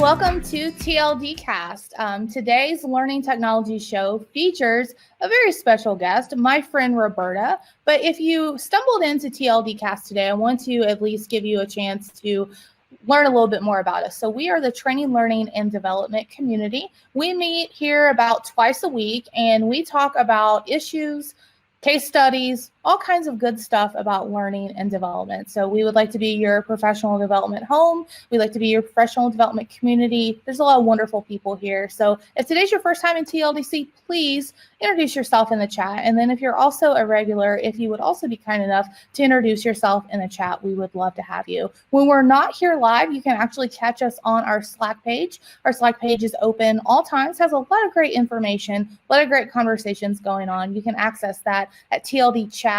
welcome to TLDCast. Today's Learning Technology show features a very special guest, my friend Roberta. But if you stumbled into TLDCast today, I want to at least give you a chance to learn a little bit more about us. So we are the training, learning, and development community. We meet here about twice a week, and we talk about issues, case studies, all kinds of good stuff about learning and development. So we would like to be your professional development home. We like to be your professional development community. There's a lot of wonderful people here. So if today's your first time in TLDC, please introduce yourself in the chat. And then if you're also a regular, if you would also be kind enough to introduce yourself in the chat, we would love to have you. When we're not here live, you can actually catch us on our Slack page. Our Slack page is open all times, has a lot of great information, a lot of great conversations going on. You can access that at tldchat.us.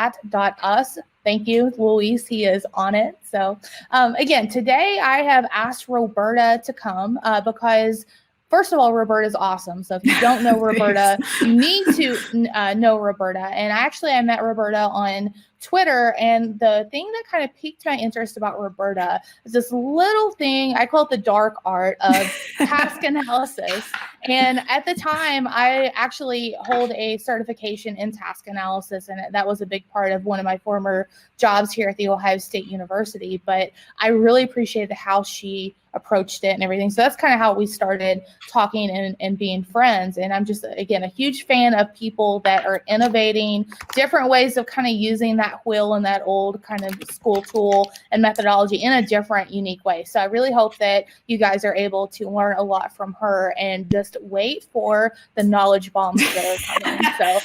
Thank you, Luis. He is on it. So again, today I have asked Roberta to come because first of all, Roberta is awesome. So if you don't know Roberta, you need to know Roberta. And I met Roberta on Twitter, and the thing that kind of piqued my interest about Roberta is this little thing, I call it the dark art of task analysis. And at the time, I actually hold a certification in task analysis, and that was a big part of one of my former jobs here at the Ohio State University. But I really appreciated how she approached it and everything. So that's kind of how we started talking and being friends. And I'm just, again, a huge fan of people that are innovating different ways of kind of using that wheel and that old kind of school tool and methodology in a different, unique way. So I really hope that you guys are able to learn a lot from her and just wait for the knowledge bombs that are coming. So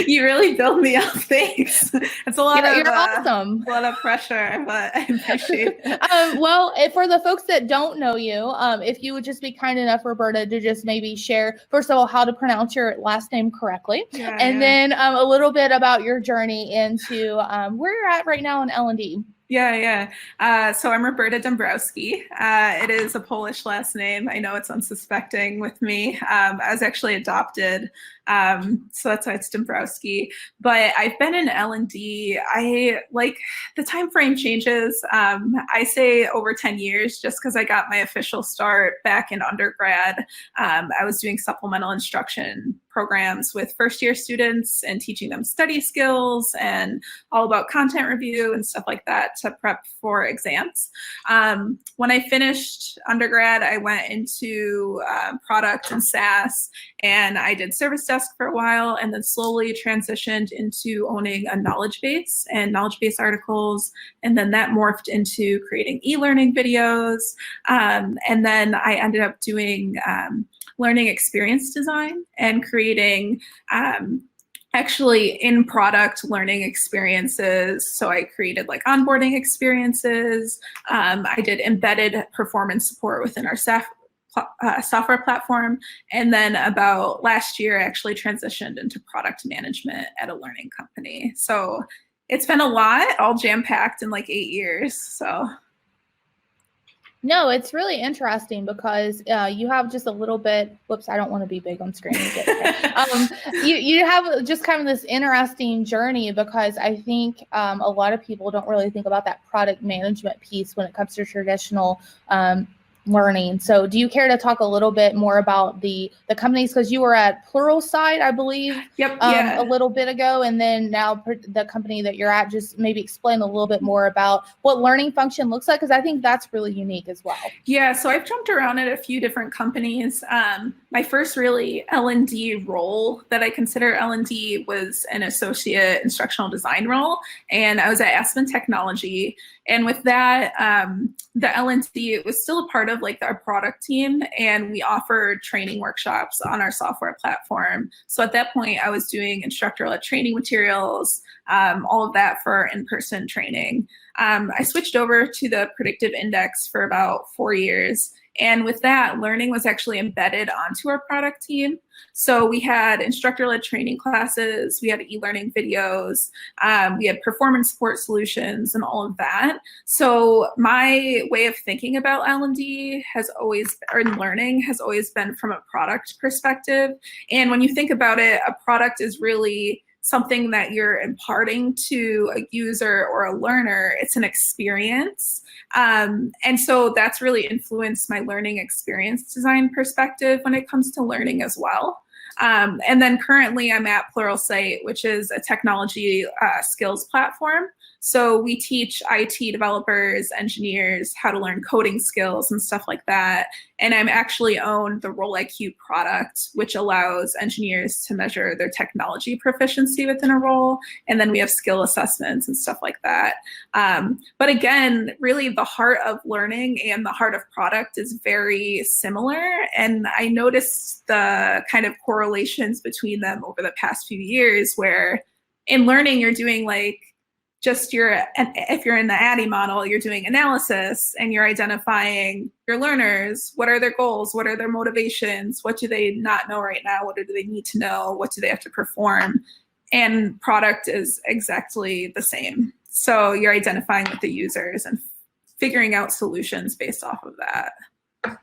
you really build me up. Thanks. It's a lot you're awesome. A lot of pressure, but I appreciate it. Well, for the folks that don't know you, if you would just be kind enough, Roberta, to just maybe share, first of all, how to pronounce your last name correctly, then a little bit about your journey into where you're at right now in L&D. So I'm Roberta Dombrowski. It is a Polish last name. I know it's unsuspecting with me. I was actually adopted, so that's why it's Dombrowski. But I've been in L&D. I like the time frame changes. I say over 10 years, just because I got my official start back in undergrad. I was doing supplemental instruction programs with first-year students and teaching them study skills and all about content review and stuff like that to prep for exams. When I finished undergrad, I went into product and SaaS, and I did service desk for a while, and then slowly transitioned into owning a knowledge base and knowledge base articles, and then that morphed into creating e-learning videos, and then I ended up doing learning experience design and creating actually in product learning experiences. So I created like onboarding experiences. I did embedded performance support within our software platform. And then about last year, I actually transitioned into product management at a learning company. So it's been a lot, all jam-packed in like 8 years. So. No, it's really interesting because you have just a little bit, whoops, I don't want to be big on screen. You have just kind of this interesting journey because I think a lot of people don't really think about that product management piece when it comes to traditional learning. So do you care to talk a little bit more about the companies, because you were at Pluralsight, I believe, a little bit ago, and then now the company that you're at, just maybe explain a little bit more about what learning function looks like, because I think that's really unique as well. Yeah, so I've jumped around at a few different companies. My first really L&D role that I consider L&D was an associate instructional design role, and I was at Aspen Technology. And with that, the L&D, it was still a part of like our product team, and we offered training workshops on our software platform. So at that point, I was doing instructor-led training materials, all of that for in-person training. I switched over to the predictive index for about 4 years. And with that, learning was actually embedded onto our product team. So we had instructor-led training classes, we had e-learning videos, we had performance support solutions and all of that. So my way of thinking about L&D has always, or learning has always been from a product perspective. And when you think about it, a product is really something that you're imparting to a user or a learner. It's an experience. And so that's really influenced my learning experience design perspective when it comes to learning as well. And then currently I'm at Pluralsight, which is a technology skills platform. So we teach IT developers, engineers how to learn coding skills and stuff like that. And I'm actually own the Role IQ product, which allows engineers to measure their technology proficiency within a role. And then we have skill assessments and stuff like that. But again, really the heart of learning and the heart of product is very similar. And I noticed the kind of correlations between them over the past few years, where in learning, you're doing like, if you're in the ADDIE model, you're doing analysis and you're identifying your learners. What are their goals? What are their motivations? What do they not know right now? What do they need to know? What do they have to perform? And product is exactly the same. So you're identifying with the users and figuring out solutions based off of that.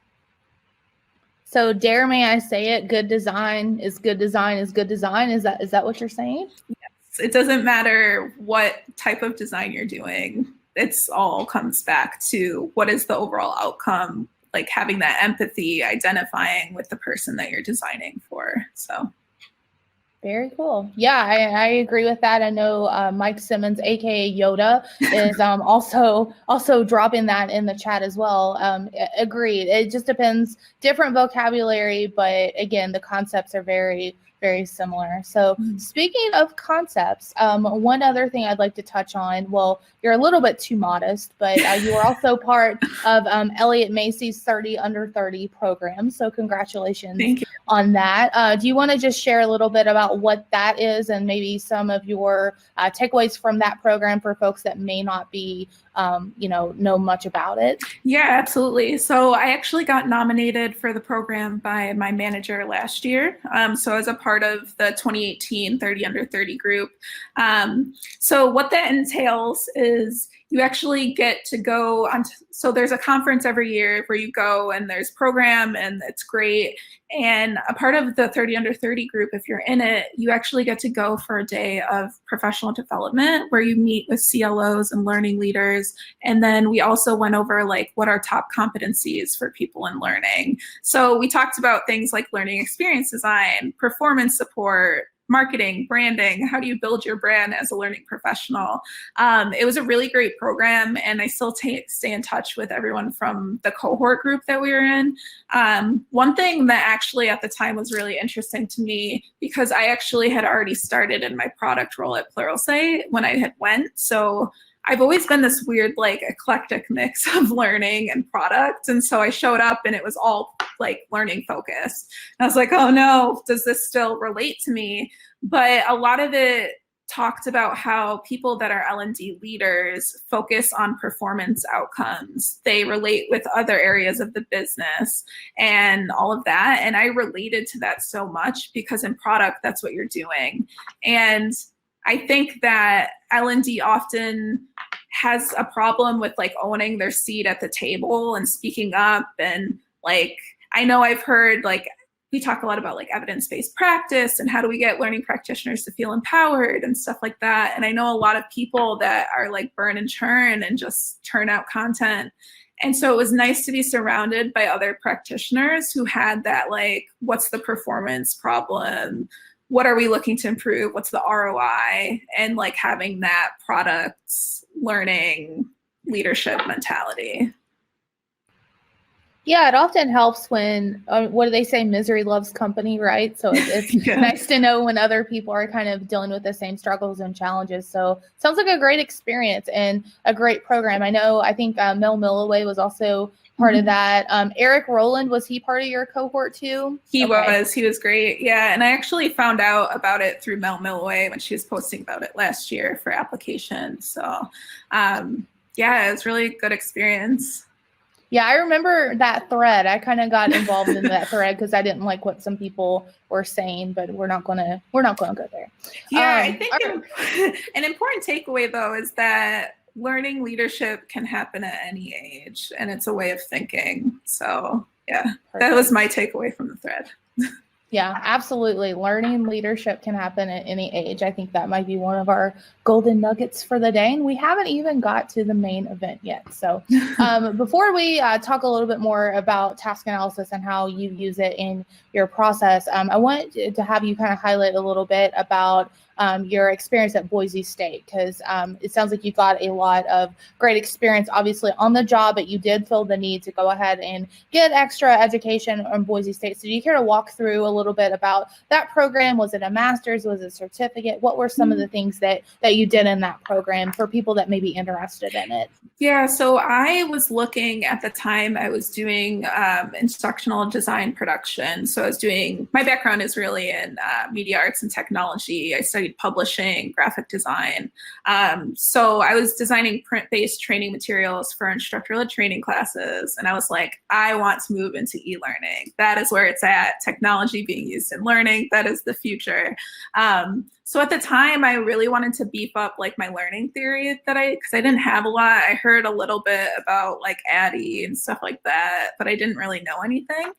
So dare may I say it, good design is good design is good design. Is that what you're saying? It doesn't matter what type of design you're doing. It's all comes back to what is the overall outcome, like having that empathy, identifying with the person that you're designing for. So very cool. Yeah, I agree with that. I know Mike Simmons, aka Yoda, is also dropping that in the chat as well. Agreed. It just depends, different vocabulary, but again, the concepts are very similar. So speaking of concepts, one other thing I'd like to touch on, well, you're a little bit too modest, but you are also part of Elliott Masie's 30 Under 30 program. So congratulations on that. Do you want to just share a little bit about what that is and maybe some of your takeaways from that program for folks that may not be, know much about it? Yeah, absolutely. So I actually got nominated for the program by my manager last year. So as a part of the 2018 30 Under 30 group. So what that entails is you actually get to go on. So there's a conference every year where you go and there's program and it's great. And a part of the 30 Under 30 group, if you're in it, you actually get to go for a day of professional development where you meet with CLOs and learning leaders. And then we also went over like what are top competencies for people in learning. So we talked about things like learning experience design, performance support, marketing, branding, how do you build your brand as a learning professional? It was a really great program, and I still stay in touch with everyone from the cohort group that we were in. One thing that actually at the time was really interesting to me, because I actually had already started in my product role at Pluralsight when I had went. So I've always been this weird, like, eclectic mix of learning and product. And so I showed up and it was all like learning focused. And I was like, oh no, does this still relate to me? But a lot of it talked about how people that are L&D leaders focus on performance outcomes. They relate with other areas of the business and all of that. And I related to that so much because in product, that's what you're doing. And I think that L&D often has a problem with like owning their seat at the table and speaking up. And like, I know I've heard like, we talk a lot about like evidence-based practice and how do we get learning practitioners to feel empowered and stuff like that. And I know a lot of people that are like burn and churn and just churn out content. And so it was nice to be surrounded by other practitioners who had that like, what's the performance problem? What are we looking to improve? What's the ROI? And like having that product learning leadership mentality. Yeah, it often helps when, what do they say? Misery loves company, right? So it's nice to know when other people are kind of dealing with the same struggles and challenges. So sounds like a great experience and a great program. I think Mel Milloway was also part of that. Eric Rowland, was he part of your cohort too? He was great. Yeah. And I actually found out about it through Mel Milloway when she was posting about it last year for application. So yeah, it was really good experience. Yeah, I remember that thread. I kind of got involved in that thread because I didn't like what some people were saying, but we're not gonna go there. Yeah, I think an important takeaway though is that learning leadership can happen at any age, and it's a way of thinking. So yeah, Perfect. That was my takeaway from the thread. Yeah, absolutely. Learning leadership can happen at any age. I think that might be one of our golden nuggets for the day. And we haven't even got to the main event yet. So before we talk a little bit more about task analysis and how you use it in your process, I want to have you kind of highlight a little bit about your experience at Boise State, because it sounds like you got a lot of great experience, obviously, on the job, but you did feel the need to go ahead and get extra education on Boise State. So do you care to walk through a little bit about that program? Was it a master's? Was it a certificate? What were some of the things that you did in that program for people that may be interested in it? Yeah, so I was looking at the time, I was doing instructional design production. So I was doing, my background is really in media arts and technology. I studied publishing, graphic design. So I was designing print-based training materials for instructor-led training classes. And I was like, I want to move into e-learning. That is where it's at, technology being used in learning. That is the future. So at the time, I really wanted to beef up like my learning theory because I didn't have a lot. I heard a little bit about like ADDIE and stuff like that, but I didn't really know anything.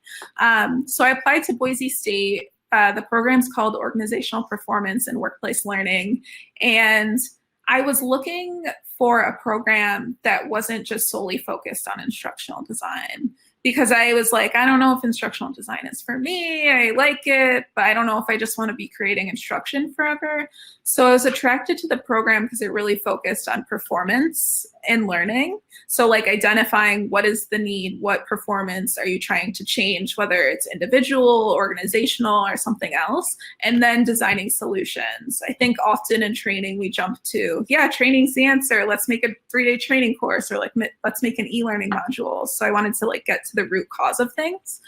So I applied to Boise State. The program's called Organizational Performance and Workplace Learning. And I was looking for a program that wasn't just solely focused on instructional design, because I was like, I don't know if instructional design is for me. I like it, but I don't know if I just want to be creating instruction forever. So I was attracted to the program because it really focused on performance and learning. So like identifying what is the need, what performance are you trying to change, whether it's individual, organizational, or something else, and then designing solutions. I think often in training, we jump to, yeah, training's the answer. Let's make a 3-day training course, or like, let's make an e-learning module. So I wanted to like get to the root cause of things.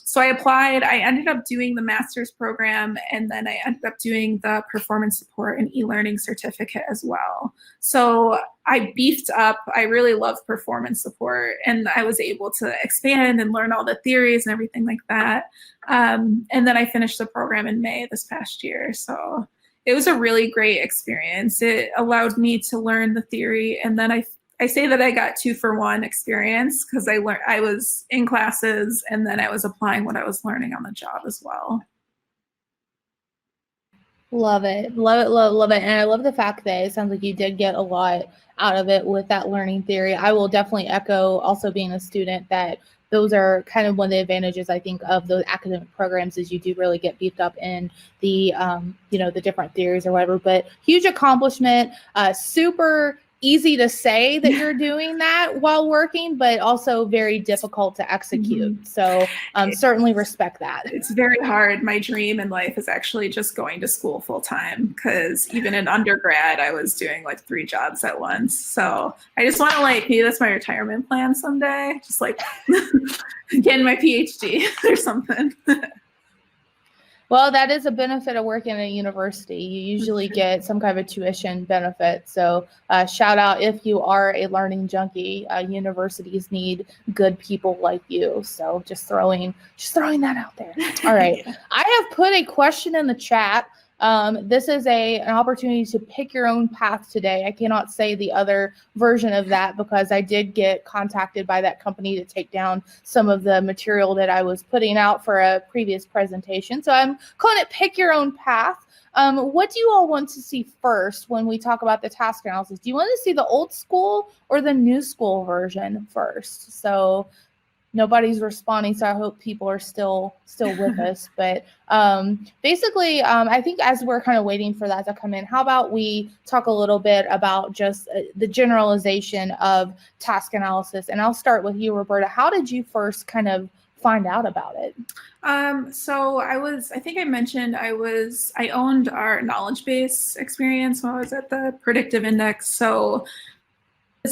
So I applied, I ended up doing the master's program, and then I ended up doing the performance support and e-learning certificate as well. So I beefed up, I really love performance support, and I was able to expand and learn all the theories and everything like that. And then I finished the program in May this past year. So it was a really great experience. It allowed me to learn the theory, and then I say that I got 2-for-1 experience because I was in classes and then I was applying what I was learning on the job as well. Love it. Love it. Love it. And I love the fact that it sounds like you did get a lot out of it with that learning theory. I will definitely echo, also being a student, that those are kind of one of the advantages, I think, of those academic programs, is you do really get beefed up in the, the different theories or whatever. But huge accomplishment, super easy to say that you're doing that while working, but also very difficult to execute. Mm-hmm. So certainly respect that. It's very hard. My dream in life is actually just going to school full time, because even in undergrad, I was doing like 3 jobs at once. So I just want to maybe that's my retirement plan someday, just like getting my PhD or something. Well, that is a benefit of working at a university. You usually get some kind of a tuition benefit. So shout out if you are a learning junkie. Universities need good people like you. So just throwing that out there. All right. Yeah. I have put a question in the chat. This is an opportunity to pick your own path today. I cannot say the other version of that because I did get contacted by that company to take down some of the material that I was putting out for a previous presentation. So I'm calling it Pick Your Own Path. What do you all want to see first when we talk about the task analysis? Do you want to see the old school or the new school version first? So nobody's responding, so I hope people are still with us. But basically, I think as we're kind of waiting for that to come in, how about we talk a little bit about just the generalization of task analysis? And I'll start with you, Roberta. How did you first kind of find out about it? So I think I mentioned I owned our knowledge base experience when I was at the Predictive Index. So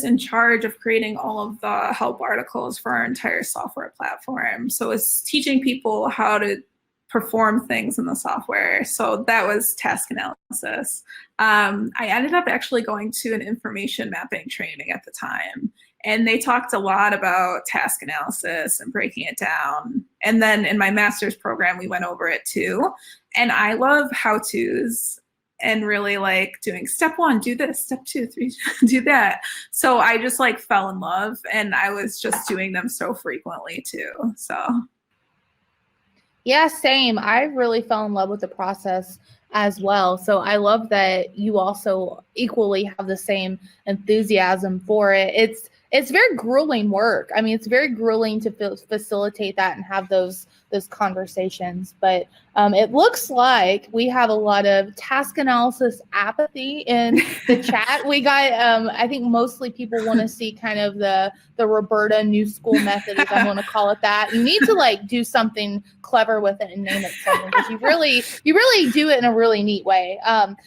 in charge of creating all of the help articles for our entire software platform. So it's teaching people how to perform things in the software. So that was task analysis. I ended up actually going to an information mapping training at the time, and they talked a lot about task analysis and breaking it down. And then in my master's program, we went over it too. And I love how-tos and really like doing step 1, do this, step 2, 3, do that. So I just fell in love, and I was just doing them so frequently too. So Yeah, same. I really fell in love with the process as well. So I love that you also equally have the same enthusiasm for it. It's very grueling work. I mean, it's very grueling to facilitate that and have those conversations. But it looks like we have a lot of task analysis apathy in the chat. We got, I think mostly people want to see kind of the Roberta new school method, if I'm going to call it that. You need to like do something clever with it and name it something, because you really do it in a really neat way.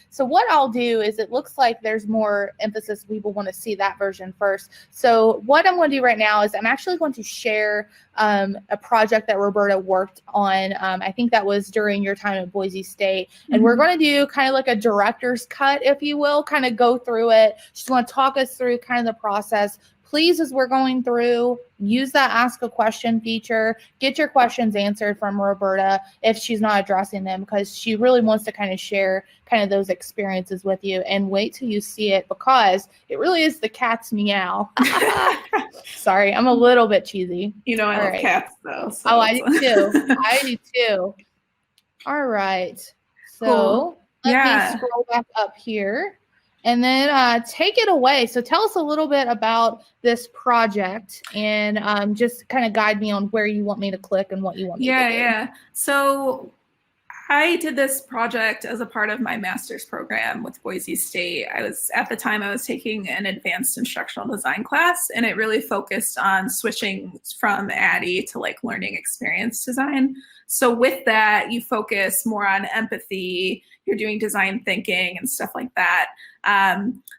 So what I'll do is, it looks like there's more emphasis. People want to see that version first. So what I'm going to do right now is I'm actually going to share a project that Roberta worked on. I think that was during your time at Boise State. And we're going to do kind of like a director's cut, if you will, kind of go through it. She's going to talk us through kind of the process. Please, as we're going through, use that ask a question feature. Get your questions answered from Roberta if she's not addressing them, because she really wants to kind of share kind of those experiences with you. And wait till you see it, because it really is the cat's meow. Sorry, I'm a little bit cheesy. You know, I love cats though. So I do too. I do too. All right. So cool. Let me scroll back up here. And then take it away. So tell us a little bit about this project, and just kind of guide me on where you want me to click and what you want me to do. Yeah. So I did this project as a part of my master's program with Boise State. At the time I was taking an advanced instructional design class, and it really focused on switching from ADDIE to like learning experience design. So with that, you focus more on empathy, you're doing design thinking and stuff like that.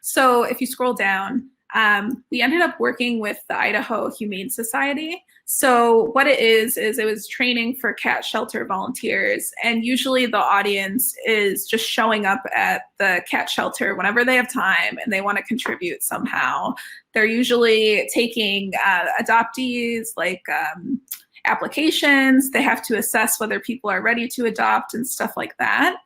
So if you scroll down, we ended up working with the Idaho Humane Society. So what it is it was training for cat shelter volunteers. And usually the audience is just showing up at the cat shelter whenever they have time and they want to contribute somehow. They're usually taking adoptees, like applications. They have to assess whether people are ready to adopt and stuff like that.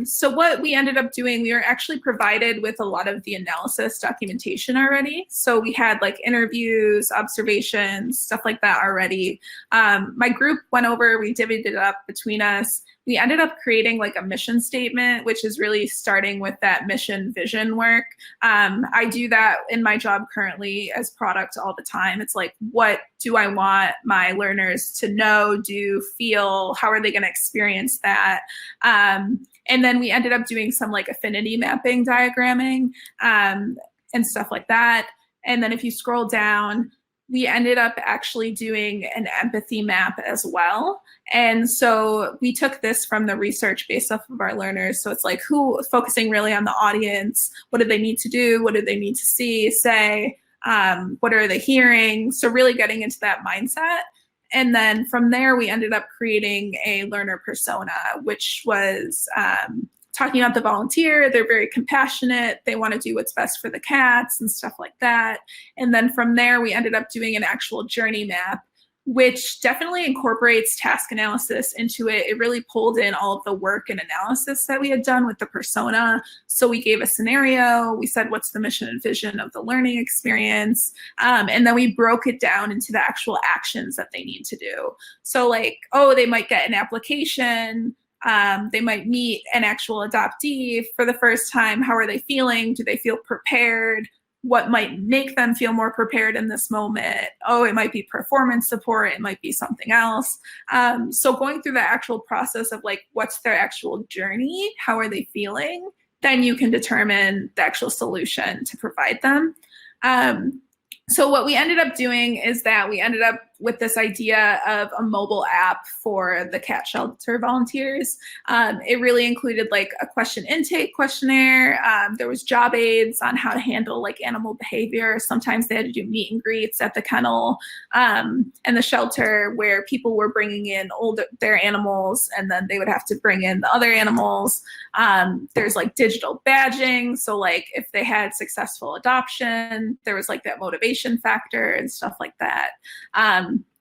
So what we ended up doing, we were actually provided with a lot of the analysis documentation already. So we had like interviews, observations, stuff like that already. My group went over, we divvied it up between us. We ended up creating like a mission statement, which is really starting with that mission vision work. I do that in my job currently as product all the time. It's like, what do I want my learners to know, do, feel? How are they going to experience that? And then we ended up doing some like affinity mapping diagramming and stuff like that. And then if you scroll down, we ended up actually doing an empathy map as well. And so we took this from the research based off of our learners. So it's like focusing really on the audience. What do they need to do? What do they need to see, say? What are they hearing? So really getting into that mindset. And then from there, we ended up creating a learner persona, which was talking about the volunteer. They're very compassionate. They want to do what's best for the cats and stuff like that. And then from there, we ended up doing an actual journey map, which definitely incorporates task analysis into it. It really pulled in all of the work and analysis that we had done with the persona. So we gave a scenario. We said, what's the mission and vision of the learning experience? And then we broke it down into the actual actions that they need to do. So like, they might get an application. They might meet an actual adoptee for the first time. How are they feeling? Do they feel prepared? What might make them feel more prepared in this moment? It might be performance support. It might be something else. So going through the actual process of like, what's their actual journey? How are they feeling? Then you can determine the actual solution to provide them. So what we ended up doing is that we ended up with this idea of a mobile app for the cat shelter volunteers. It really included like a question intake questionnaire. There was job aids on how to handle like animal behavior. Sometimes they had to do meet and greets at the kennel and the shelter, where people were bringing in their animals, and then they would have to bring in the other animals. There's like digital badging. So like if they had successful adoption, there was like that motivation factor and stuff like that.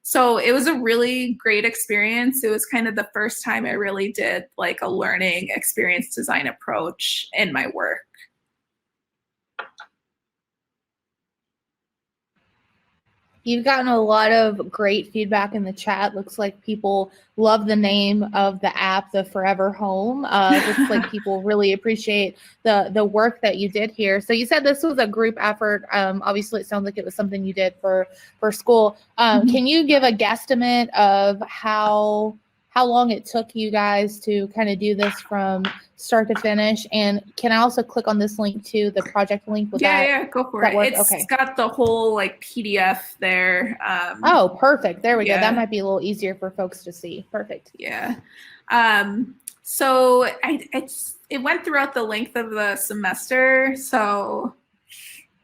So it was a really great experience. It was kind of the first time I really did like a learning experience design approach in my work. You've gotten a lot of great feedback in the chat. Looks like people love the name of the app, the Forever Home. Looks like people really appreciate the work that you did here. So you said this was a group effort. Obviously, it sounds like it was something you did for school. Can you give a guesstimate of how long it took you guys to kind of do this from start to finish? And can I also click on this link too, the project link? Yeah, go for it. It's got the whole like PDF there. Oh, perfect. There we go. That might be a little easier for folks to see. Perfect. Yeah. So it went throughout the length of the semester. So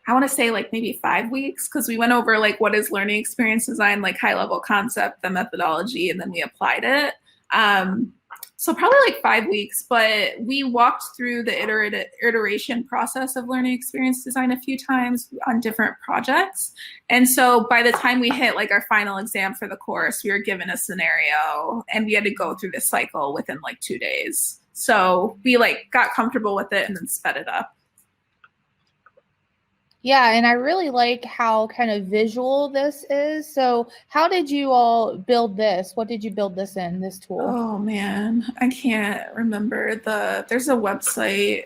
I want to say like maybe 5 weeks, because we went over like what is learning experience design, like high level concept, the methodology, and then we applied it. So probably like 5 weeks, but we walked through the iteration process of learning experience design a few times on different projects. And so by the time we hit like our final exam for the course, we were given a scenario and we had to go through this cycle within like 2 days. So we like got comfortable with it and then sped it up. Yeah, and I really like how kind of visual this is. So how did you all build this? What did you build this in, this tool? Oh man, I can't remember. There's a website.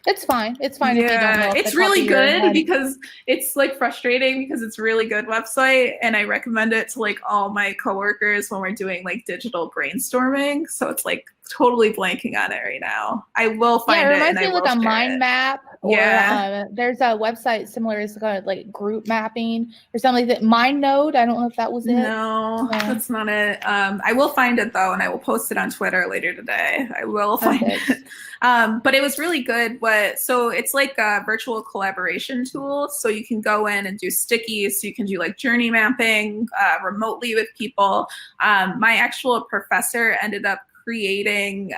It's fine. It's fine if you don't know. It's really good because it's like frustrating because it's a really good website, and I recommend it to like all my coworkers when we're doing like digital brainstorming. So it's like totally blanking on it right now. I will find it. Yeah, it reminds me of like a mind map. Or, there's a website similar. It's called like group mapping or something like that. MindNode. I don't know if that was it. No, that's not it. I will find it though, and I will post it on Twitter later today. I will find it. But it was really good. So it's like a virtual collaboration tool. So you can go in and do stickies. So you can do like journey mapping remotely with people. My actual professor ended up creating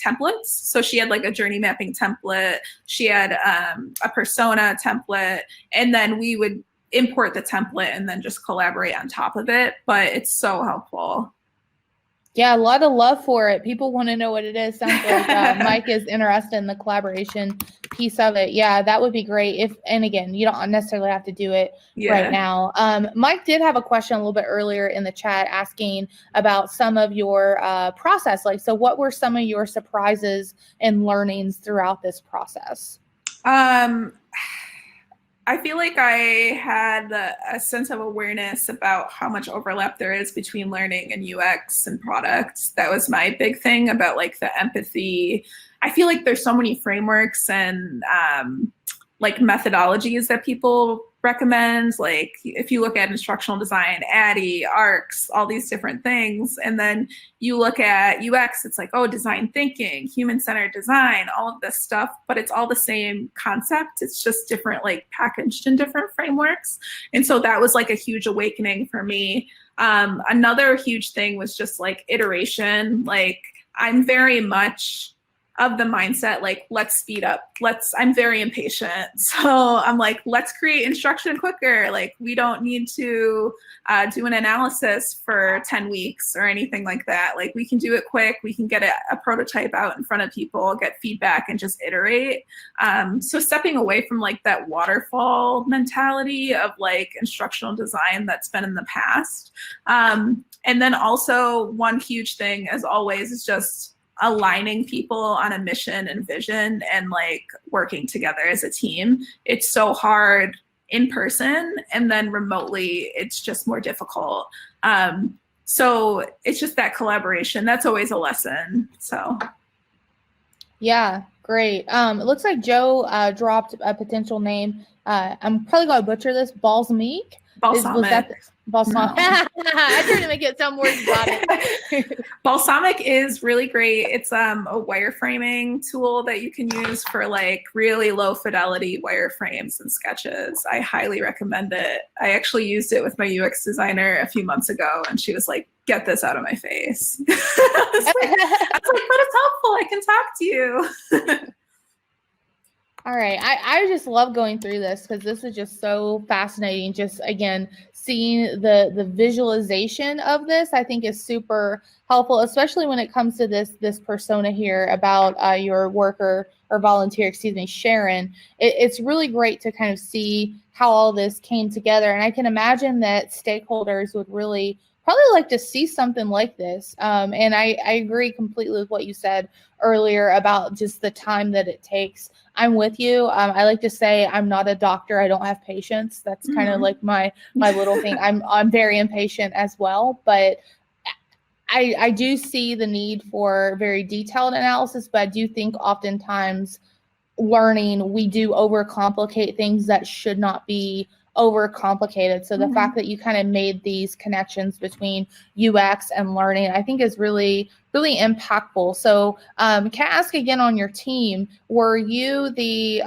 templates. So she had like a journey mapping template. She had a persona template, and then we would import the template and then just collaborate on top of it. But it's so helpful. Yeah, a lot of love for it. People want to know what it is. Sounds like Mike is interested in the collaboration piece of it. Yeah, that would be great. And again, you don't necessarily have to do it right now. Mike did have a question a little bit earlier in the chat asking about some of your process. Like, so what were some of your surprises and learnings throughout this process? I feel like I had a sense of awareness about how much overlap there is between learning and UX and products. That was my big thing about like the empathy. I feel like there's so many frameworks and like methodologies that people recommend. Like if you look at instructional design, ADDIE, ARCs, all these different things. And then you look at UX, it's like, oh, design thinking, human-centered design, all of this stuff, but it's all the same concept. It's just different, like packaged in different frameworks. And so that was like a huge awakening for me. Another huge thing was just like iteration. Like I'm very much of the mindset, like, let's speed up. I'm very impatient. So I'm like, let's create instruction quicker. Like we don't need to do an analysis for 10 weeks or anything like that. Like we can do it quick. We can get a prototype out in front of people, get feedback and just iterate. So stepping away from like that waterfall mentality of like instructional design that's been in the past. And then also one huge thing as always is just aligning people on a mission and vision and like working together as a team. It's so hard in person, and then remotely it's just more difficult. So it's just that collaboration. That's always a lesson. So yeah, great. It looks like Joe dropped a potential name. I'm probably going to butcher this. Balsamique? Balsamic. Balsamic. No. I tried to make it sound more exotic. Balsamic is really great. It's a wireframing tool that you can use for like really low fidelity wireframes and sketches. I highly recommend it. I actually used it with my UX designer a few months ago, and she was like, "Get this out of my face." I was like, but it's helpful. I can talk to you. All right. I just love going through this because this is just so fascinating. Just again, seeing the visualization of this, I think is super helpful, especially when it comes to this persona here about your worker or volunteer, excuse me, Sharon. It's really great to kind of see how all this came together. And I can imagine that stakeholders would really probably like to see something like this. And I agree completely with what you said earlier about just the time that it takes. I'm with you. I like to say I'm not a doctor. I don't have patience. That's kind of like my little thing. I'm very impatient as well, but I do see the need for very detailed analysis, but I do think oftentimes learning, we do overcomplicate things that should not be overcomplicated. So the fact that you kind of made these connections between UX and learning, I think is really, really impactful. So can I ask again on your team, were you the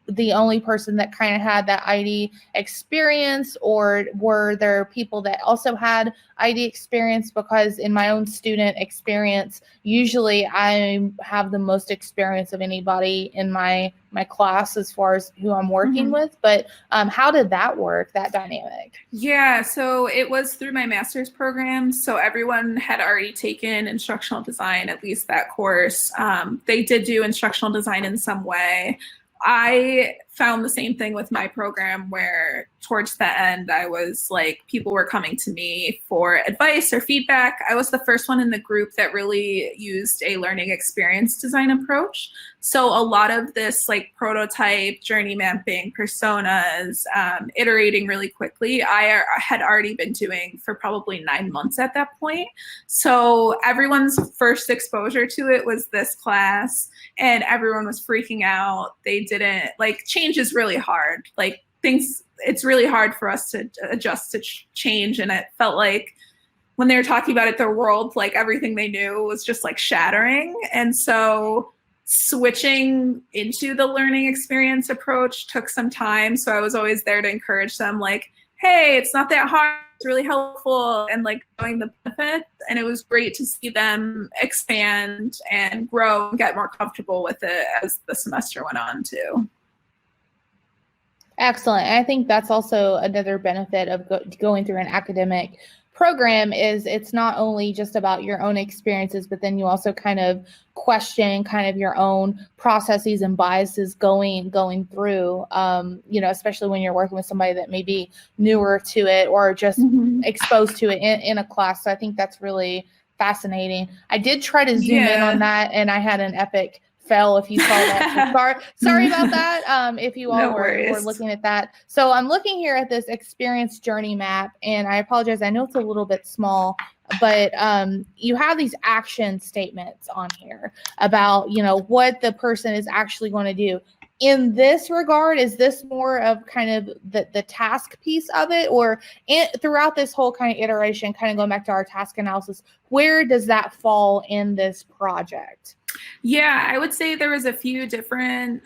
the only person that kind of had that ID experience, or were there people that also had ID experience? Because in my own student experience, usually I have the most experience of anybody in my class as far as who I'm working with. But how did that work, that dynamic? Yeah, so it was through my master's program. So everyone had already taken instructional design, at least that course. They did do instructional design in some way. I found the same thing with my program, where towards the end, I was like, people were coming to me for advice or feedback. I was the first one in the group that really used a learning experience design approach. So a lot of this like prototype, journey mapping, personas, iterating really quickly, I had already been doing for probably 9 months at that point. So everyone's first exposure to it was this class, and everyone was freaking out. They didn't like, change is really hard. Like things, it's really hard for us to adjust to change. And it felt like when they were talking about it, their world, like everything they knew was just like shattering. And so switching into the learning experience approach took some time. So I was always there to encourage them, like, hey, it's not that hard. It's really helpful, and like showing the benefits. And it was great to see them expand and grow and get more comfortable with it as the semester went on too. Excellent. And I think that's also another benefit of going through an academic program, is it's not only just about your own experiences, but then you also kind of question kind of your own processes and biases going through, especially when you're working with somebody that may be newer to it or just exposed to it in a class. So I think that's really fascinating. I did try to zoom in on that, and I had an epic fail if you saw that. So sorry about that. If you all were looking at that. So I'm looking here at this experience journey map, and I apologize. I know it's a little bit small, but you have these action statements on here about, what the person is actually going to do. In this regard, is this more of kind of the task piece of it, or throughout this whole kind of iteration, kind of going back to our task analysis, where does that fall in this project? Yeah, I would say there was a few different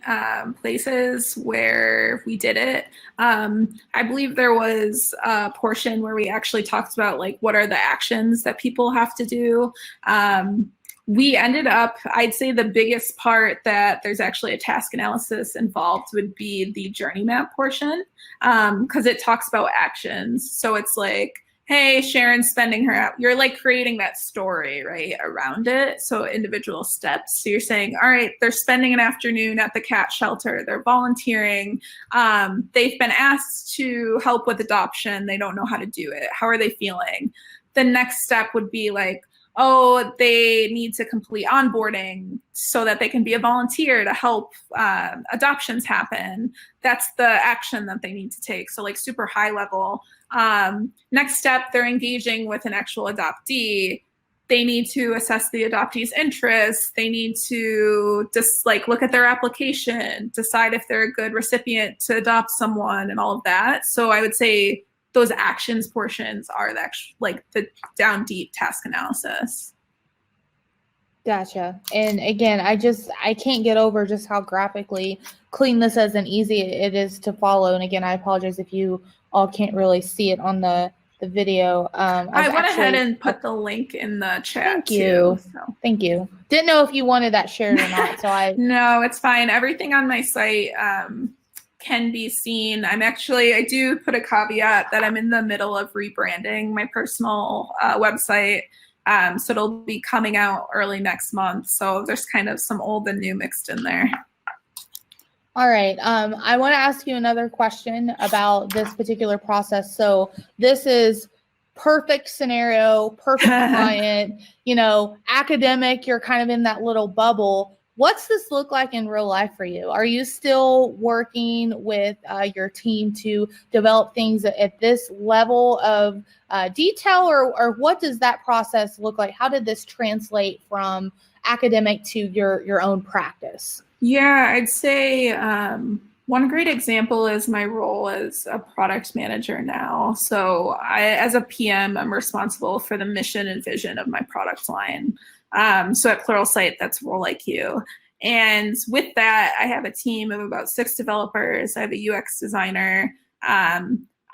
places where we did it. I believe there was a portion where we actually talked about like, what are the actions that people have to do? We ended up, I'd say the biggest part that there's actually a task analysis involved would be the journey map portion, because it talks about actions. So it's like, hey, Sharon's spending her, you're like creating that story, right, around it. So individual steps. So you're saying, all right, they're spending an afternoon at the cat shelter. They're volunteering. They've been asked to help with adoption. They don't know how to do it. How are they feeling? The next step would be like, oh, they need to complete onboarding so that they can be a volunteer to help adoptions happen. That's the action that they need to take. So like super high level. Next step, they're engaging with an actual adoptee. They need to assess the adoptee's interests. They need to just like look at their application, decide if they're a good recipient to adopt someone and all of that. So I would say those actions portions are the down deep task analysis. Gotcha. And again, I can't get over just how graphically clean this is and easy it is to follow. And again, I apologize if you all can't really see it on the the video. I went ahead and put the link in the chat. Thank you. Too, so. Thank you. Didn't know if you wanted that shared or not. So No, it's fine. Everything on my site can be seen. I do put a caveat that I'm in the middle of rebranding my personal website. So it'll be coming out early next month. So there's kind of some old and new mixed in there. All right. I want to ask you another question about this particular process. So this is perfect scenario, perfect client, academic, you're kind of in that little bubble. What's this look like in real life for you? Are you still working with your team to develop things at this level of detail, or what does that process look like? How did this translate from academic to your own practice? Yeah, I'd say one great example is my role as a product manager now. So as a PM, I'm responsible for the mission and vision of my product line. So at Pluralsight, that's Role IQ. And with that, I have a team of about 6 developers. I have a UX designer. I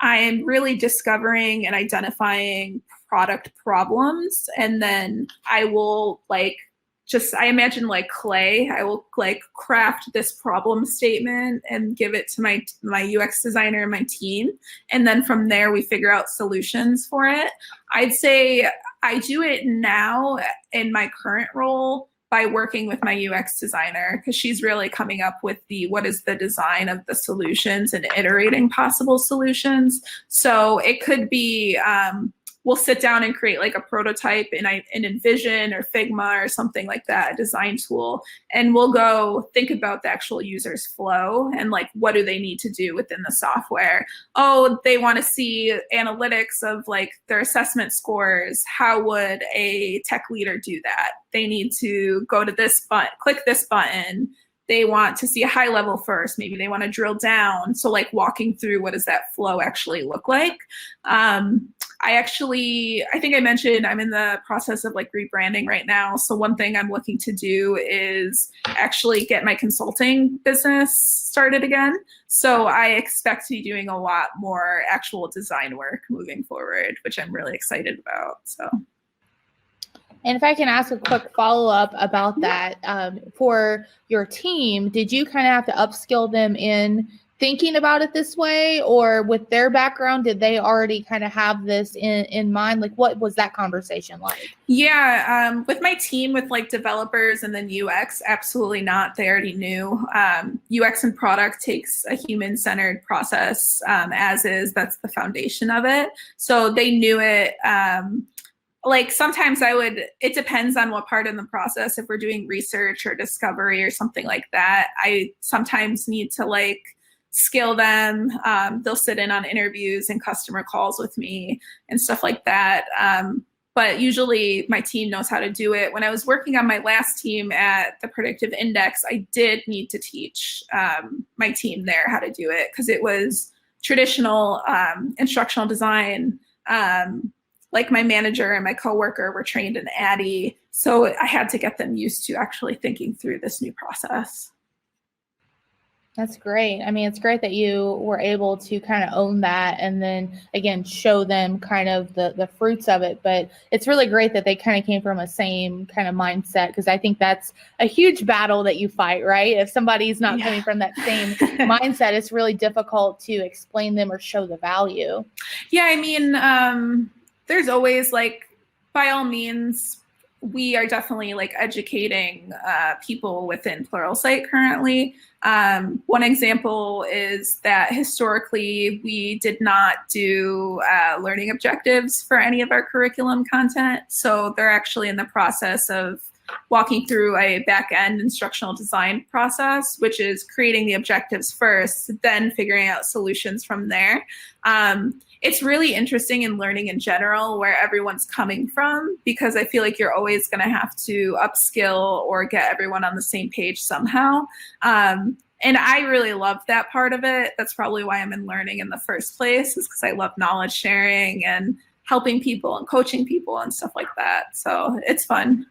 am really discovering and identifying product problems. And then I will I imagine like clay. I will craft this problem statement and give it to my UX designer and my team. And then from there, we figure out solutions for it. I'd say I do it now in my current role by working with my UX designer, because she's really coming up with what is the design of the solutions and iterating possible solutions. So it could be, we'll sit down and create like a prototype in InVision or Figma or something like that, a design tool. And we'll go think about the actual user's flow and like, what do they need to do within the software? Oh, they want to see analytics of like their assessment scores. How would a tech leader do that? They need to go to this button, click this button. They want to see a high level first. Maybe they want to drill down. So like walking through, what does that flow actually look like? I think I mentioned I'm in the process of like rebranding right now. So one thing I'm looking to do is actually get my consulting business started again. So I expect to be doing a lot more actual design work moving forward, which I'm really excited about. So. And if I can ask a quick follow-up about that, for your team, did you kind of have to upskill them in thinking about it this way, or with their background, did they already kind of have this in mind? Like, what was that conversation like? Yeah, with my team, with like developers and then UX, absolutely not. They already knew. UX and product takes a human-centered process as is. That's the foundation of it. So they knew it. Like sometimes it depends on what part in the process. If we're doing research or discovery or something like that, I sometimes need to like skill them. They'll sit in on interviews and customer calls with me and stuff like that. But usually my team knows how to do it. When I was working on my last team at the Predictive Index, I did need to teach my team there how to do it, because it was traditional instructional design. Like my manager and my coworker were trained in ADDIE, so I had to get them used to actually thinking through this new process. That's great. I mean, it's great that you were able to kind of own that and then, again, show them kind of the fruits of it. But it's really great that they kind of came from a same kind of mindset, because I think that's a huge battle that you fight, right? If somebody's not coming from that same mindset, it's really difficult to explain them or show the value. Yeah, I mean, there's always like, by all means, we are definitely like educating people within Pluralsight currently. One example is that historically we did not do learning objectives for any of our curriculum content. So they're actually in the process of walking through a back-end instructional design process, which is creating the objectives first, then figuring out solutions from there. It's really interesting in learning in general where everyone's coming from, because I feel like you're always going to have to upskill or get everyone on the same page somehow. And I really love that part of it. That's probably why I'm in learning in the first place, is because I love knowledge sharing and helping people and coaching people and stuff like that. So it's fun.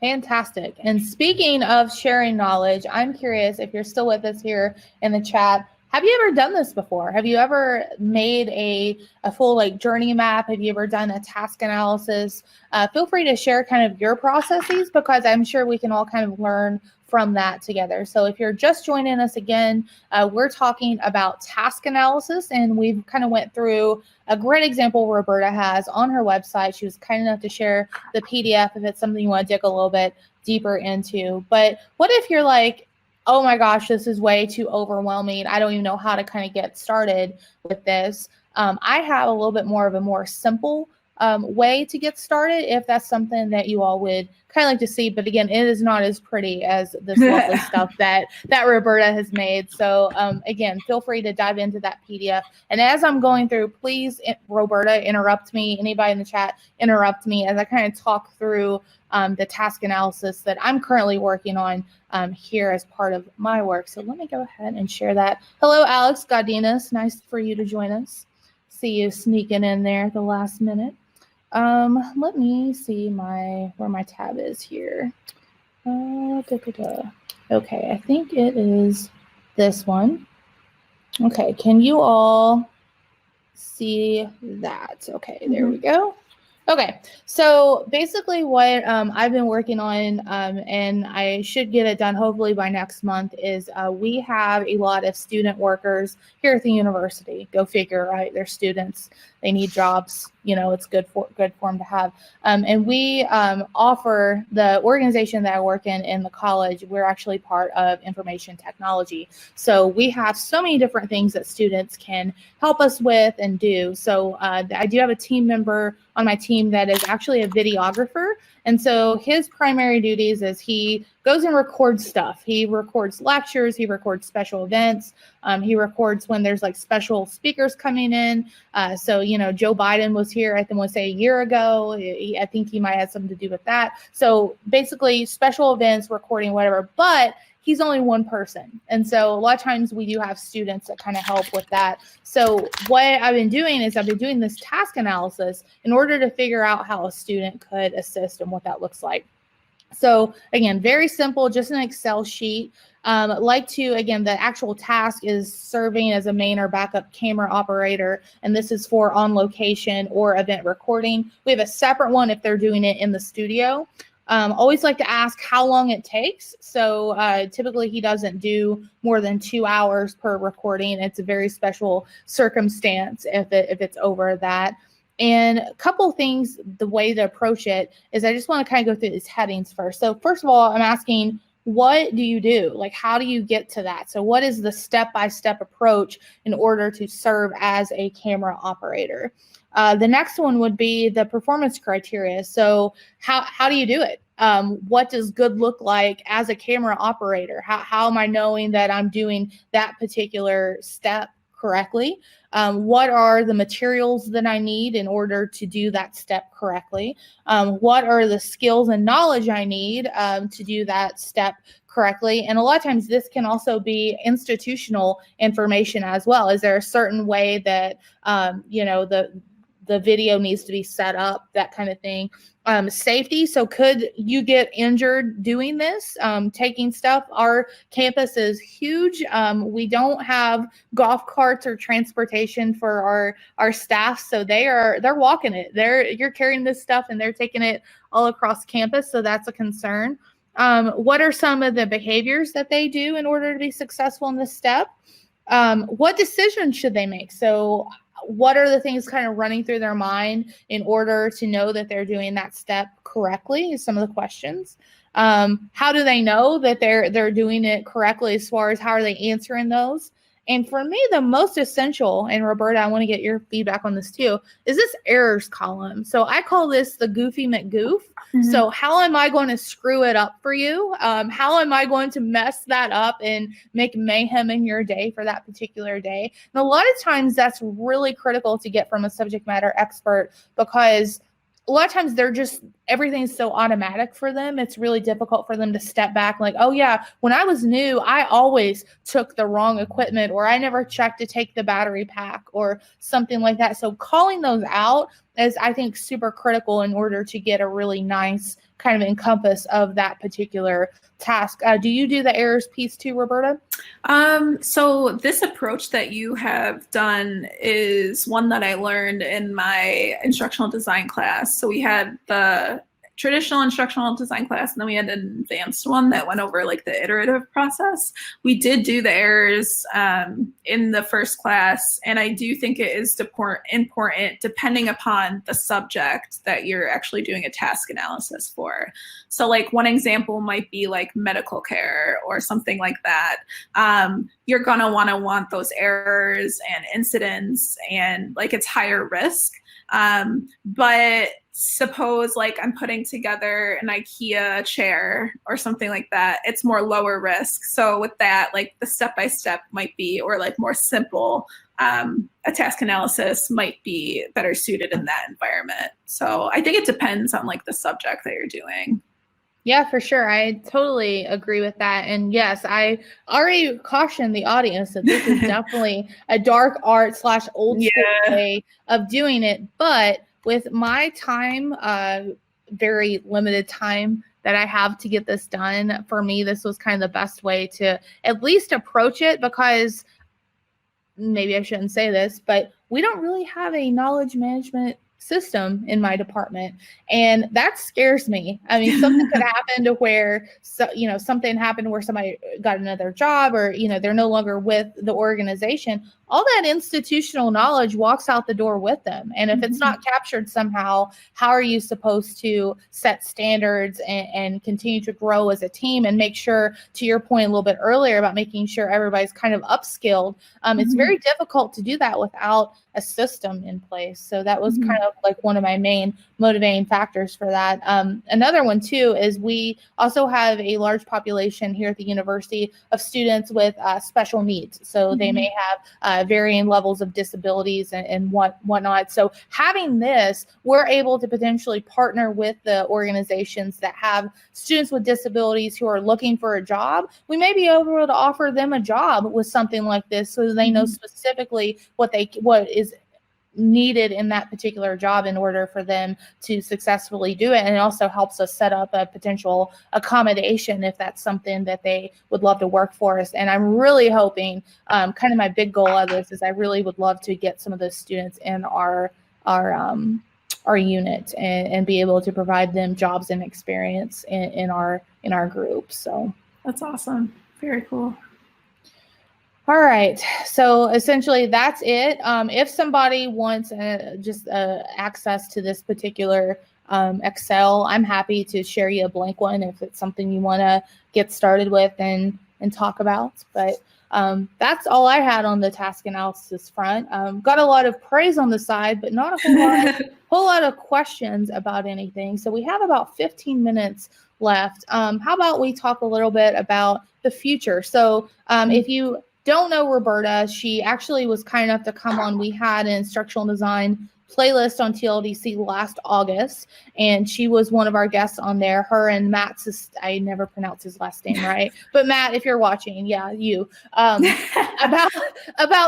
Fantastic. And speaking of sharing knowledge, I'm curious if you're still with us here in the chat, have you ever done this before? Have you ever made a full like journey map? Have you ever done a task analysis? Feel free to share kind of your processes, because I'm sure we can all kind of learn from that together. So if you're just joining us again, we're talking about task analysis, and we've kind of went through a great example Roberta has on her website. She was kind enough to share the PDF if it's something you want to dig a little bit deeper into. But what if you're like, oh my gosh, this is way too overwhelming. I don't even know how to kind of get started with this. I have a little bit more of a more simple way to get started, if that's something that you all would kind of like to see. But again, it is not as pretty as this lovely stuff that Roberta has made. So again, feel free to dive into that PDF. And as I'm going through, please, Roberta, interrupt me. Anybody in the chat, interrupt me as I kind of talk through the task analysis that I'm currently working on here as part of my work. So let me go ahead and share that. Hello, Alex Godinez. Nice for you to join us. See you sneaking in there at the last minute. Let me see where my tab is here. Okay, I think it is this one. Okay, can you all see that? Okay, there we go. Okay, so basically what I've been working on, and I should get it done hopefully by next month, is we have a lot of student workers here at the university. Go figure, right? They're students. They need jobs. You know, it's good for them to have. And we offer, the organization that I work in the college, we're actually part of information technology. So we have so many different things that students can help us with and do. So I do have a team member on my team that is actually a videographer. And so his primary duties is he goes and records stuff. He records lectures, he records special events, he records when there's like special speakers coming in. So, you know, Joe Biden was here, I think, a year ago. I think he might have something to do with that. So basically special events, recording, whatever, but he's only one person. And so a lot of times we do have students that kind of help with that. So what I've been doing is I've been doing this task analysis in order to figure out how a student could assist and what that looks like. So again, very simple, just an Excel sheet. Again, the actual task is serving as a main or backup camera operator, and this is for on location or event recording. We have a separate one if they're doing it in the studio. Always like to ask how long it takes. So typically he doesn't do more than 2 hours per recording. It's a very special circumstance if it's over that. And a couple of things, the way to approach it is I just want to kind of go through these headings first. So first of all, I'm asking, what do you do? Like, how do you get to that? So what is the step-by-step approach in order to serve as a camera operator? The next one would be the performance criteria. So how do you do it? What does good look like as a camera operator? How am I knowing that I'm doing that particular step correctly? What are the materials that I need in order to do that step correctly? What are the skills and knowledge I need to do that step correctly? And a lot of times this can also be institutional information as well. Is there a certain way that, the video needs to be set up, that kind of thing? Safety. So could you get injured doing this, taking stuff? Our campus is huge. We don't have golf carts or transportation for our staff. So they're walking it. You're carrying this stuff and they're taking it all across campus. So that's a concern. What are some of the behaviors that they do in order to be successful in this step? What decisions should they make? So what are the things kind of running through their mind in order to know that they're doing that step correctly is some of the questions. How do they know that they're doing it correctly as far as how are they answering those? And for me, the most essential, and Roberta, I want to get your feedback on this too, is this errors column. So I call this the Goofy McGoof. Mm-hmm. So how am I going to screw it up for you? How am I going to mess that up and make mayhem in your day for that particular day? And a lot of times that's really critical to get from a subject matter expert, because a lot of times everything's so automatic for them. It's really difficult for them to step back like, oh yeah, when I was new, I always took the wrong equipment, or I never checked to take the battery pack or something like that. So calling those out is, I think, super critical in order to get a really nice kind of encompass of that particular task. Do you do the errors piece too, Roberta? So this approach that you have done is one that I learned in my instructional design class. So we had the traditional instructional design class, and then we had an advanced one that went over like the iterative process. We did do the errors in the first class, and I do think it is important depending upon the subject that you're actually doing a task analysis for. So like one example might be like medical care or something like that. You're gonna want those errors and incidents, and like it's higher risk. But suppose like I'm putting together an IKEA chair or something like that, it's more lower risk. So with that, like the step-by-step might be, or like more simple, a task analysis might be better suited in that environment. So I think it depends on like the subject that you're doing. Yeah, for sure. I totally agree with that. And yes, I already cautioned the audience that this is definitely a dark art / old school way of doing it. But with my time, very limited time that I have to get this done, for me, this was kind of the best way to at least approach it, because maybe I shouldn't say this, but we don't really have a knowledge management system in my department, and that scares me. I mean, something could happen to where, something happened where somebody got another job, or they're no longer with the organization. All that institutional knowledge walks out the door with them, and if it's not captured somehow, how are you supposed to set standards and continue to grow as a team and make sure, to your point a little bit earlier about making sure everybody's kind of upskilled? It's very difficult to do that without a system in place. So that was kind of like one of my main motivating factors for that. Another one too is we also have a large population here at the university of students with special needs. So they may have varying levels of disabilities and whatnot. So having this, we're able to potentially partner with the organizations that have students with disabilities who are looking for a job. We may be able to offer them a job with something like this, so they know specifically what is needed in that particular job in order for them to successfully do it. And it also helps us set up a potential accommodation if that's something that they would love to work for us. And I'm really hoping, kind of my big goal of this is I really would love to get some of those students in our unit and be able to provide them jobs and experience in our group. So that's awesome. Very cool. All right, so essentially that's it. If somebody wants just access to this particular Excel, I'm happy to share you a blank one if it's something you want to get started with and talk about. But that's all I had on the task analysis front. Got a lot of praise on the side, but not a whole lot of questions about anything. So we have about 15 minutes left. How about we talk a little bit about the future? So if you don't know Roberta, she actually was kind enough to come on. We had an instructional design playlist on TLDC last August, and she was one of our guests on there. Her and Matt, I never pronounce his last name right, but Matt, if you're watching, yeah, you, about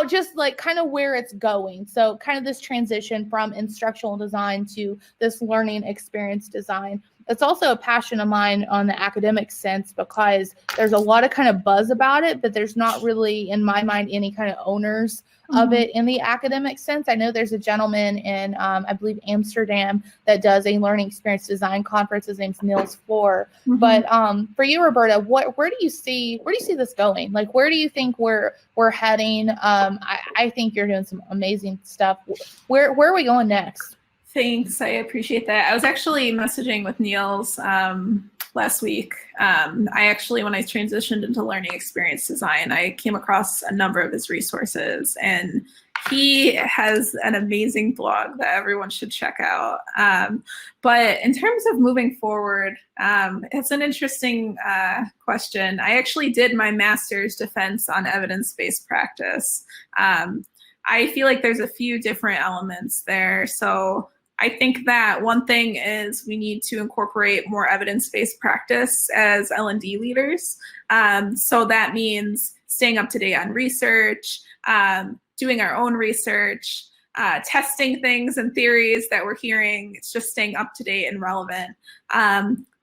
just like kind of where it's going. So kind of this transition from instructional design to this learning experience design. It's also a passion of mine on the academic sense, because there's a lot of kind of buzz about it, but there's not really, in my mind, any kind of owners of it in the academic sense. I know there's a gentleman in, I believe, Amsterdam that does a learning experience design conference. His name's Niels Floor. But for you, Roberta, where do you see this going? Like, where do you think we're heading? I think you're doing some amazing stuff. Where are we going next? Thanks. I appreciate that. I was actually messaging with Niels last week. When I transitioned into learning experience design, I came across a number of his resources, and he has an amazing blog that everyone should check out. But in terms of moving forward, it's an interesting question. I actually did my master's defense on evidence-based practice. I feel like there's a few different elements there. So I think that one thing is we need to incorporate more evidence-based practice as L&D leaders. So that means staying up to date on research, doing our own research, testing things and theories that we're hearing. It's just staying up to date and relevant.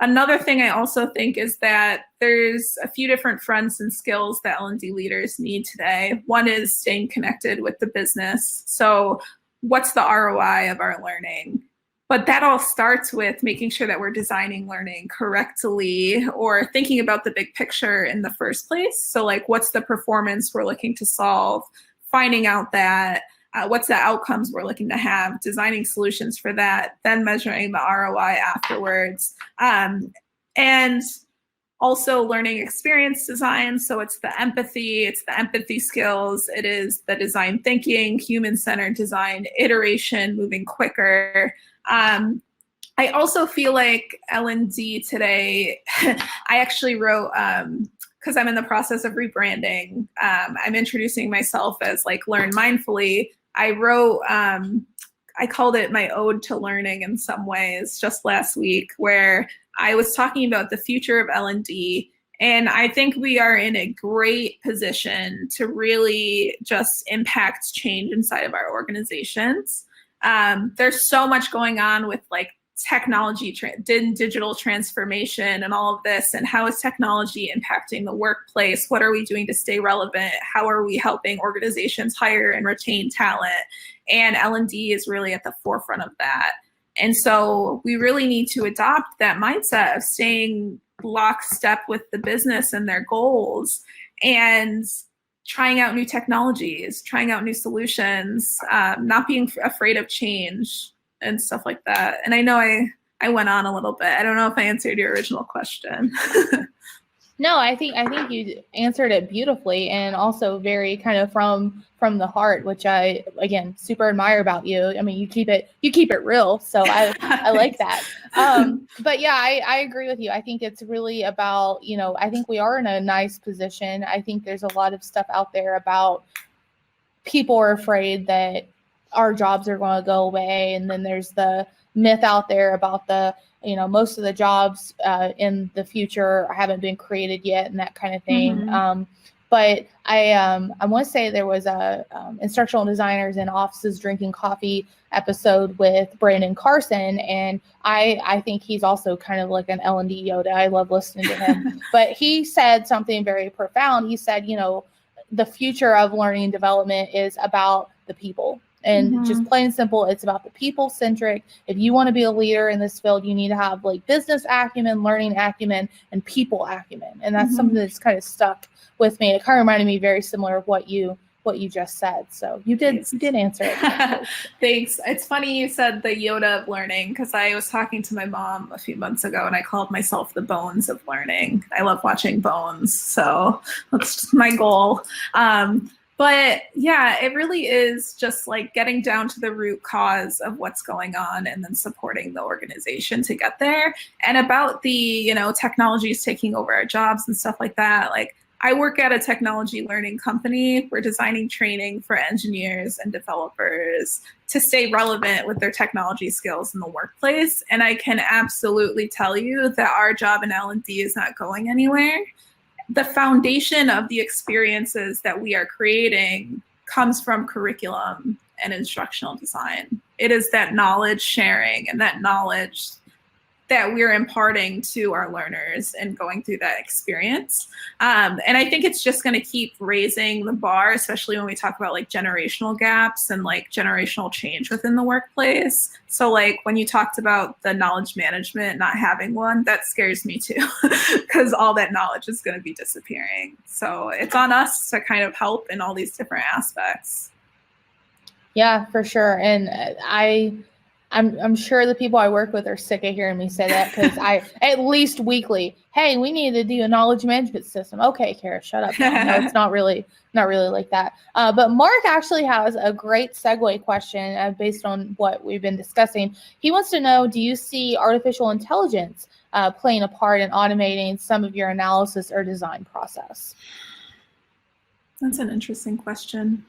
Another thing I also think is that there's a few different fronts and skills that L&D leaders need today. One is staying connected with the business. So what's the ROI of our learning? But that all starts with making sure that we're designing learning correctly or thinking about the big picture in the first place. So like, what's the performance we're looking to solve? Finding out that, what's the outcomes we're looking to have, designing solutions for that, then measuring the ROI afterwards. And also learning experience design. So it's the empathy skills, it is the design thinking, human-centered design, iteration, moving quicker. I also feel like L&D today, I actually wrote, because I'm in the process of rebranding, I'm introducing myself as like Learn Mindfully. I wrote, I called it my ode to learning in some ways just last week, where I was talking about the future of L&D. And I think we are in a great position to really just impact change inside of our organizations. There's so much going on with like technology, digital transformation and all of this, and how is technology impacting the workplace? What are we doing to stay relevant? How are we helping organizations hire and retain talent? And L&D is really at the forefront of that. And so we really need to adopt that mindset of staying lockstep with the business and their goals and trying out new technologies, trying out new solutions, not being afraid of change and stuff like that. And I know I went on a little bit. I don't know if I answered your original question. No, I think you answered it beautifully, and also very kind of from the heart, which I, again, super admire about you. I mean, you keep it real, so I like that. But yeah, I agree with you. I think it's really about, I think we are in a nice position. I think there's a lot of stuff out there about people are afraid that our jobs are going to go away, and then there's the myth out there about the most of the jobs in the future haven't been created yet, and that kind of thing. Mm-hmm. But I want to say there was a instructional designers in offices drinking coffee episode with Brandon Carson, and I think he's also kind of like an L&D Yoda. I love listening to him. But he said something very profound. He said, the future of learning and development is about the people. And just plain and simple, it's about the people-centric. If you want to be a leader in this field, you need to have like business acumen, learning acumen, and people acumen. And that's something that's kind of stuck with me. It kind of reminded me very similar of what you just said. So you did answer it. Thanks. It's funny you said the Yoda of learning, because I was talking to my mom a few months ago and I called myself the Bones of learning. I love watching Bones, so that's my goal. But yeah, it really is just like getting down to the root cause of what's going on and then supporting the organization to get there. And about the, technologies taking over our jobs and stuff like that. Like, I work at a technology learning company. We're designing training for engineers and developers to stay relevant with their technology skills in the workplace. And I can absolutely tell you that our job in L&D is not going anywhere. The foundation of the experiences that we are creating comes from curriculum and instructional design. It is that knowledge sharing and that knowledge that we're imparting to our learners and going through that experience. And I think it's just going to keep raising the bar, especially when we talk about like generational gaps and like generational change within the workplace. So like when you talked about the knowledge management, not having one, that scares me too, because all that knowledge is going to be disappearing. So it's on us to kind of help in all these different aspects. Yeah, for sure. And I'm sure the people I work with are sick of hearing me say that, because I, at least weekly, hey, we need to do a knowledge management system. Okay, Cara, shut up. No, it's not really like that. But Mark actually has a great segue question based on what we've been discussing. He wants to know, do you see artificial intelligence playing a part in automating some of your analysis or design process? That's an interesting question.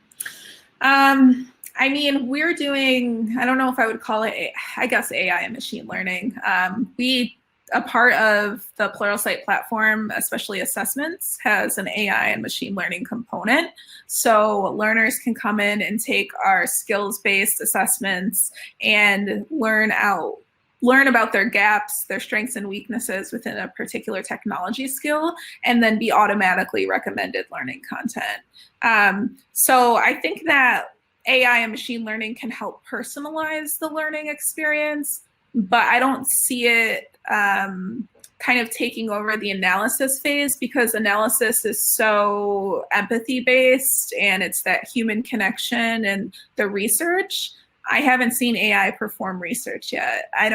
I mean, we're doing, I don't know if I would call it, I guess, AI and machine learning. We a part of the Pluralsight platform, especially assessments, has an AI and machine learning component. So learners can come in and take our skills-based assessments and learn about their gaps, their strengths and weaknesses within a particular technology skill, and then be automatically recommended learning content. So I think that AI and machine learning can help personalize the learning experience, but I don't see it kind of taking over the analysis phase, because analysis is so empathy based and it's that human connection and the research. I haven't seen AI perform research yet. I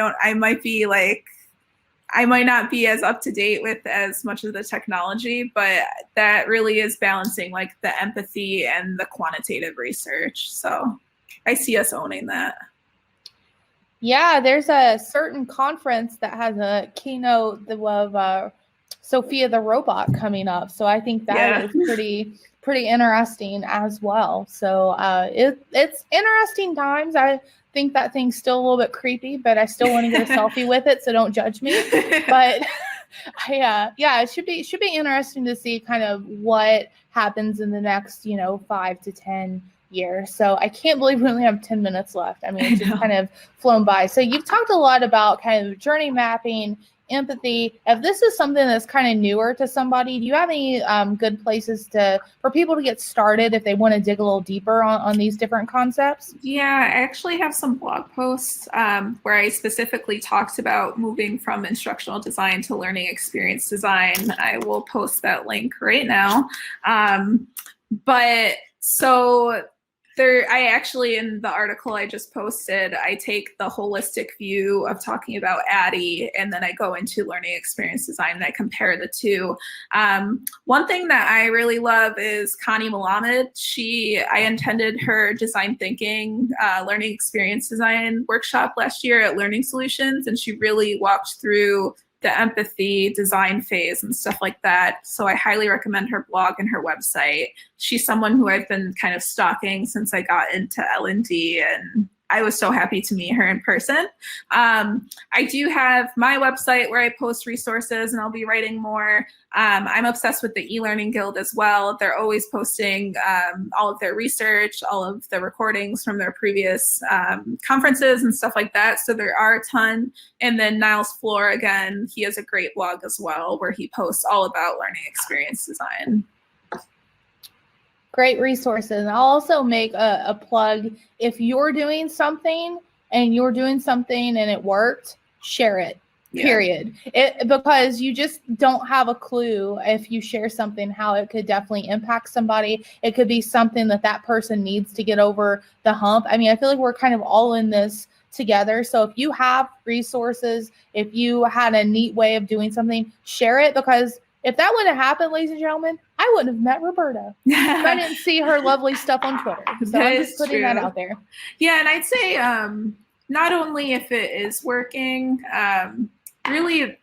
might not be as up to date with as much of the technology, but that really is balancing like the empathy and the quantitative research. So I see us owning that. Yeah, there's a certain conference that has a keynote of Sophia the robot coming up. So I think that is pretty interesting as well. So it's interesting times. I think that thing's still a little bit creepy, but I still want to get a selfie with it, so don't judge me. But it should be interesting to see kind of what happens in the next 5 to 10 years. So I can't believe we only have 10 minutes left. I mean, it's just kind of flown by. So you've talked a lot about kind of journey mapping, empathy. If this is something that's kind of newer to somebody, do you have any good places for people to get started if they want to dig a little deeper on these different concepts? Yeah, I actually have some blog posts where I specifically talked about moving from instructional design to learning experience design. I will post that link right now. I actually, in the article I just posted, I take the holistic view of talking about ADDIE, and then I go into learning experience design and I compare the two. One thing that I really love is Connie Malamed. I attended her design thinking, learning experience design workshop last year at Learning Solutions, and she really walked through the empathy design phase and stuff like that. So I highly recommend her blog and her website. She's someone who I've been kind of stalking since I got into L&D, and I was so happy to meet her in person. I do have my website where I post resources, and I'll be writing more. I'm obsessed with the e-learning guild as well. They're always posting all of their research, all of the recordings from their previous conferences and stuff like that. So there are a ton. And then Niles Floor, again, he has a great blog as well where he posts all about learning experience design. Great resources. And I'll also make a plug. If you're doing something and it worked, share it. Period. Because you just don't have a clue if you share something, how it could definitely impact somebody. It could be something that person needs to get over the hump. I mean, I feel like we're kind of all in this together. So if you have resources, if you had a neat way of doing something, share it, because if that wouldn't have happened, ladies and gentlemen, I wouldn't have met Roberta. I didn't see her lovely stuff on Twitter. So I'm just putting that out there. Yeah, and I'd say not only if it is working, really,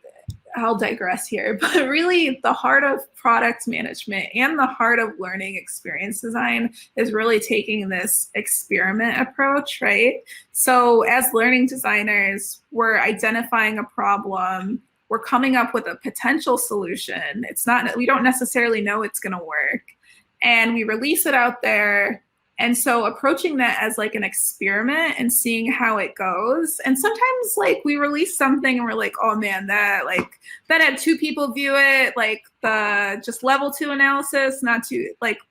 I'll digress here, but really the heart of product management and the heart of learning experience design is really taking this experiment approach, right? So as learning designers, we're identifying a problem, we're coming up with a potential solution. We don't necessarily know it's going to work, and we release it out there. And so approaching that as like an experiment and seeing how it goes. And sometimes like we release something and we're like, oh man, that had 2 people view it, like the just level 2 analysis,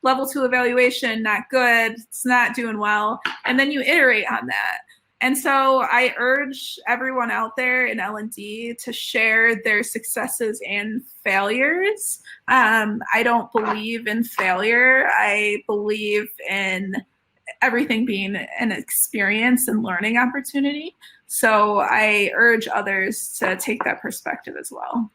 level 2 evaluation, not good, it's not doing well. And then you iterate on that. And so I urge everyone out there in L&D to share their successes and failures. I don't believe in failure. I believe in everything being an experience and learning opportunity. So I urge others to take that perspective as well.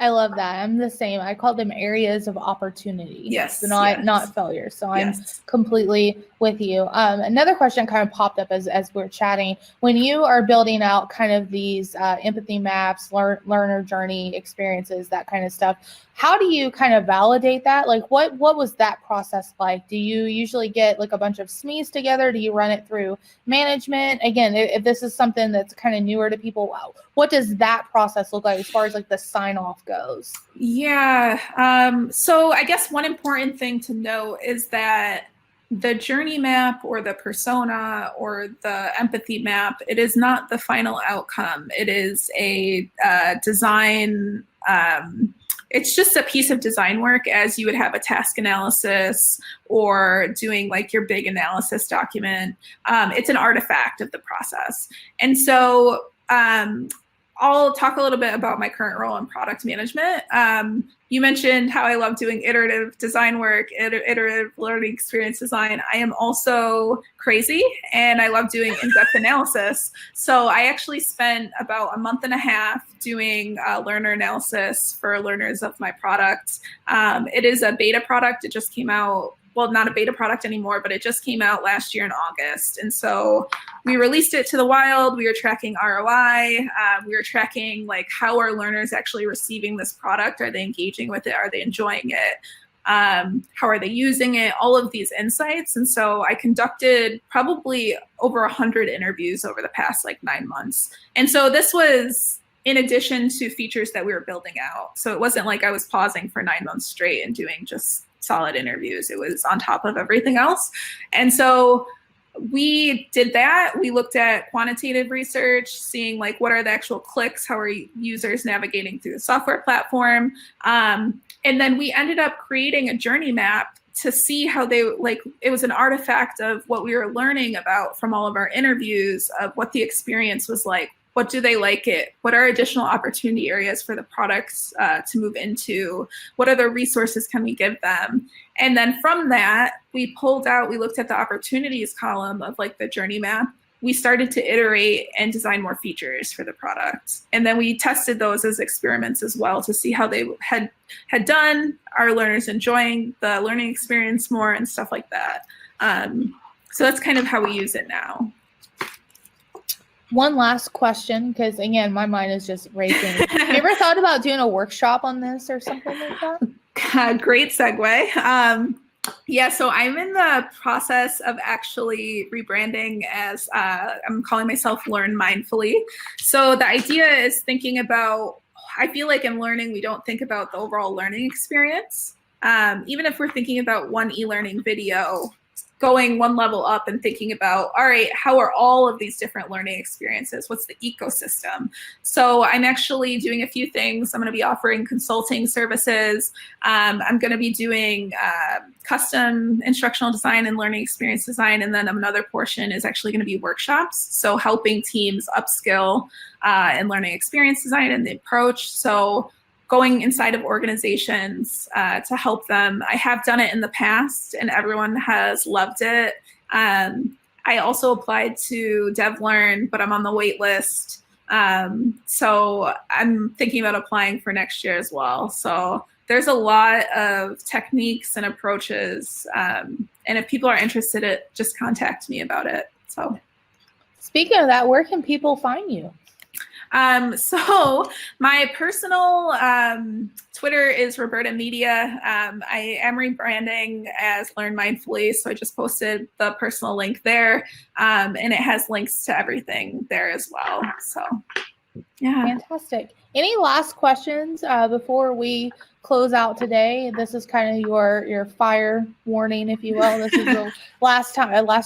I love that. I'm the same. I call them areas of opportunity. Yes. Not failure. So I'm completely with you. Another question kind of popped up as we're chatting. When you are building out kind of these empathy maps, learner journey experiences, that kind of stuff, how do you kind of validate that? Like what was that process like? Do you usually get like a bunch of SMEs together? Do you run it through management? Again, if this is something that's kind of newer to people, what does that process look like as far as like the sign off goes? Yeah. So I guess one important thing to note is that the journey map or the persona or the empathy map, it is not the final outcome. It is a design. It's just a piece of design work as you would have a task analysis or doing like your big analysis document. It's an artifact of the process. And so I'll talk a little bit about my current role in product management. You mentioned how I love doing iterative design work, iterative learning experience design. I am also crazy and I love doing in-depth analysis. So I actually spent about a month and a half doing learner analysis for learners of my product. It is a beta product. It just came out. Well, not a beta product anymore, but it just came out last year in August. And so we released it to the wild. We were tracking ROI. We were tracking like how are learners actually receiving this product? Are they engaging with it? Are they enjoying it? How are they using it? All of these insights. And so I conducted probably over 100 interviews over the past like 9 months. And so this was in addition to features that we were building out. So it wasn't like I was pausing for 9 months straight and doing just solid interviews. It was on top of everything else. And so we did that. We looked at quantitative research, seeing like what are the actual clicks, how are users navigating through the software platform. And then we ended up creating a journey map to see how they, like, it was an artifact of what we were learning about from all of our interviews of what the experience was like. What do they like it? What are additional opportunity areas for the products to move into? What other resources can we give them? And then from that, we looked at the opportunities column of like the journey map. We started to iterate and design more features for the product. And then we tested those as experiments as well to see how they had done. Are learners enjoying the learning experience more and stuff like that? So that's kind of how we use it now. One last question, because again, my mind is just racing. Have you ever thought about doing a workshop on this or something like that? Great segue. Yeah, so I'm in the process of actually rebranding as I'm calling myself Learn Mindfully. So the idea is thinking about, I feel like in learning, we don't think about the overall learning experience. Even if we're thinking about one e-learning video, going one level up and thinking about, all right, how are all of these different learning experiences? What's the ecosystem? So I'm actually doing a few things. I'm going to be offering consulting services. I'm going to be doing custom instructional design and learning experience design. And then another portion is actually going to be workshops. So helping teams upskill in learning experience design and the approach. So going inside of organizations to help them. I have done it in the past and everyone has loved it. I also applied to DevLearn, but I'm on the wait list. So I'm thinking about applying for next year as well. So there's a lot of techniques and approaches. And if people are interested in it, just contact me about it. So speaking of that, where can people find you? So my personal Twitter is Roberta Media. I am rebranding as Learn Mindfully, so I just posted the personal link there, and it has links to everything there as well. So, yeah. Fantastic. Any last questions before we close out today? This is kind of your fire warning, if you will. This is the last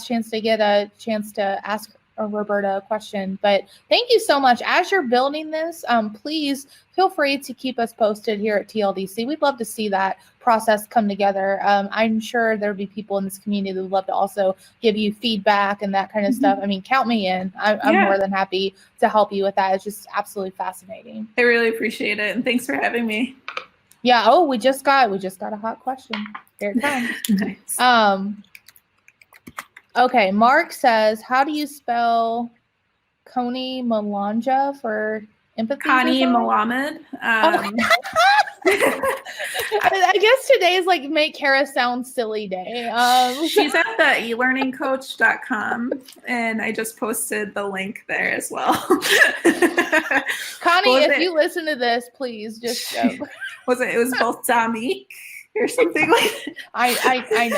chance to get a chance to ask Roberta a question, but thank you so much. As you're building this, please feel free to keep us posted here at TLDC. We'd love to see that process come together. I'm sure there'll be people in this community that would love to also give you feedback and that kind of stuff. I mean, count me in. I'm more than happy to help you with that. It's just absolutely fascinating. I really appreciate it, and thanks for having me. Yeah. Oh, we just got a hot question. Here it comes. Nice. Okay, Mark says, how do you spell Connie Malanja for empathy? Connie Malamed. I guess today is like make Cara sound silly day. She's at the elearningcoach.com, and I just posted the link there as well. Connie, if you listen to this, please just it was both Dominique or something like I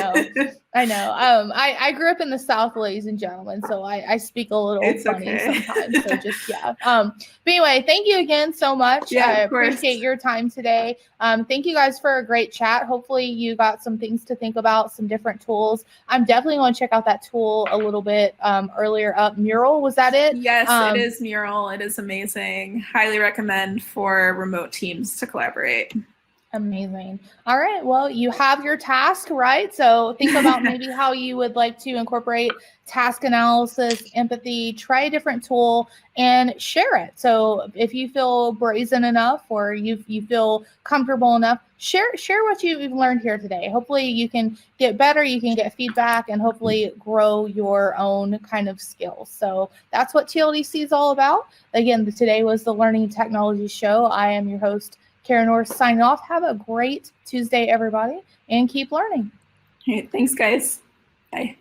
know. I grew up in the South, ladies and gentlemen, so I speak a little It's funny okay. sometimes. So just but anyway, thank you again so much. Yeah, I of course. appreciate your time today. Thank you guys for a great chat. Hopefully you got some things to think about, some different tools. I'm definitely going to check out that tool a little bit earlier up. Mural, was that it? Yes, it is Mural. It is amazing. Highly recommend for remote teams to collaborate. Amazing. All right. Well, you have your task, right? So think about maybe how you would like to incorporate task analysis, empathy, try a different tool and share it. So if you feel brazen enough or you feel comfortable enough, share what you've learned here today. Hopefully you can get better, you can get feedback, and hopefully grow your own kind of skills. So that's what TLDC is all about. Again, today was the Learning Technology Show. I am your host, Cara North, signing off. Have a great Tuesday, everybody, and keep learning. All right, thanks, guys. Bye.